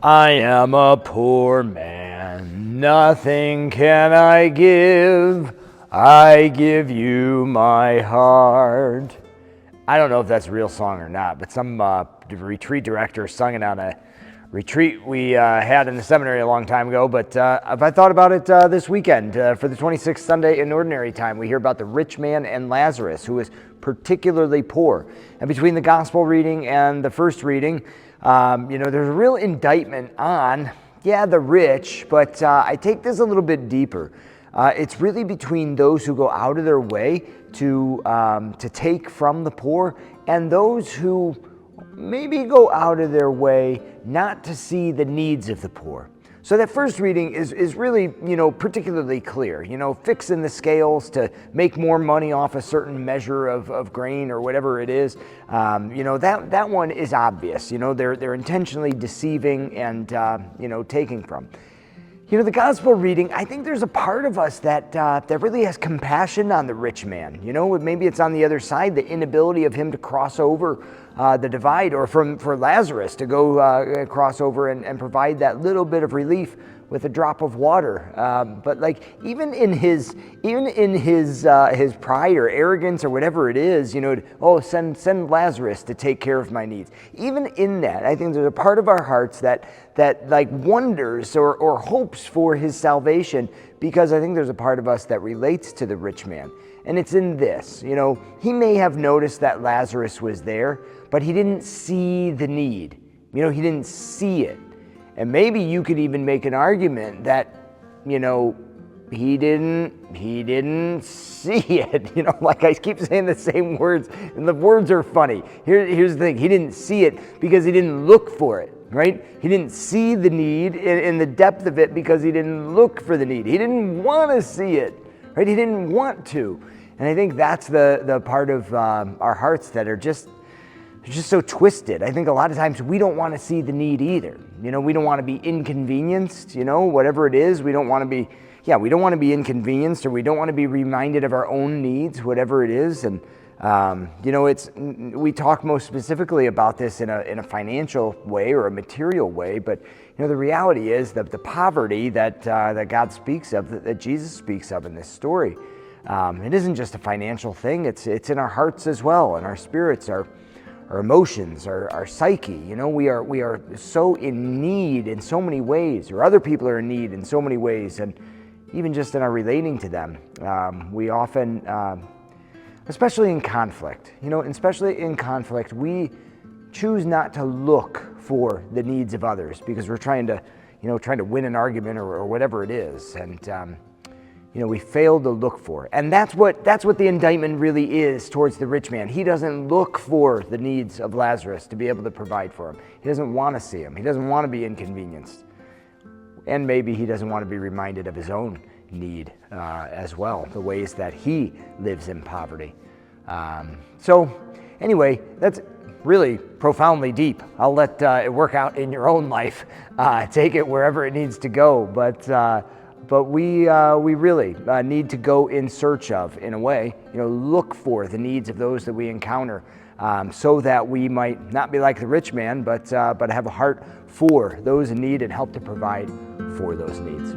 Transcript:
I am a poor man, nothing can I give you my heart. I don't know if that's a real song or not, but some retreat director sung it on a retreat we had in the seminary a long time ago. But if I thought about it this weekend, for the 26th Sunday in Ordinary Time, we hear about the rich man and Lazarus, who was particularly poor. And between the gospel reading and the first reading, there's a real indictment on, the rich, but I take this a little bit deeper. It's really between those who go out of their way to take from the poor and those who maybe go out of their way not to see the needs of the poor. So that first reading is really, particularly clear, fixing the scales to make more money off a certain measure of grain or whatever it is. That one is obvious. They're intentionally deceiving and, taking from. The gospel reading, I think there's a part of us that really has compassion on the rich man. Maybe it's on the other side, the inability of him to cross over the divide, or for Lazarus to go cross over and provide that little bit of relief with a drop of water. But even in his pride or arrogance or whatever it is, send Lazarus to take care of my needs. Even in that, I think there's a part of our hearts that wonders or hopes for his salvation, because I think there's a part of us that relates to the rich man. And it's in this, he may have noticed that Lazarus was there, but he didn't see the need. He didn't see it. And maybe you could even make an argument that, he didn't see it. I keep saying the same words, and the words are funny. Here's the thing. He didn't see it because he didn't look for it, right? He didn't see the need in the depth of it because he didn't look for the need. He didn't want to see it, right? He didn't want to. And I think that's the part of our hearts that are just so twisted. I think a lot of times we don't want to see the need either. We don't want to be inconvenienced, whatever it is. We don't want to be inconvenienced, or we don't want to be reminded of our own needs, whatever it is. And, we talk most specifically about this in a financial way or a material way, but, the reality is that the poverty that God speaks of, that Jesus speaks of in this story, it isn't just a financial thing. It's in our hearts as well, and our spirits, our emotions, our psyche. We are so in need in so many ways, or other people are in need in so many ways, and even just in our relating to them, we often, especially in conflict, we choose not to look for the needs of others because we're trying to win an argument or whatever it is, and we fail to look for it. And that's what the indictment really is towards the rich man. He doesn't look for the needs of Lazarus to be able to provide for him. He doesn't want to see him. He doesn't want to be inconvenienced. And maybe he doesn't want to be reminded of his own need as well, the ways that he lives in poverty. So anyway, that's really profoundly deep. I'll let it work out in your own life. Take it wherever it needs to go. But we really need to go in search of, in a way, look for the needs of those that we encounter, so that we might not be like the rich man, but have a heart for those in need and help to provide for those needs.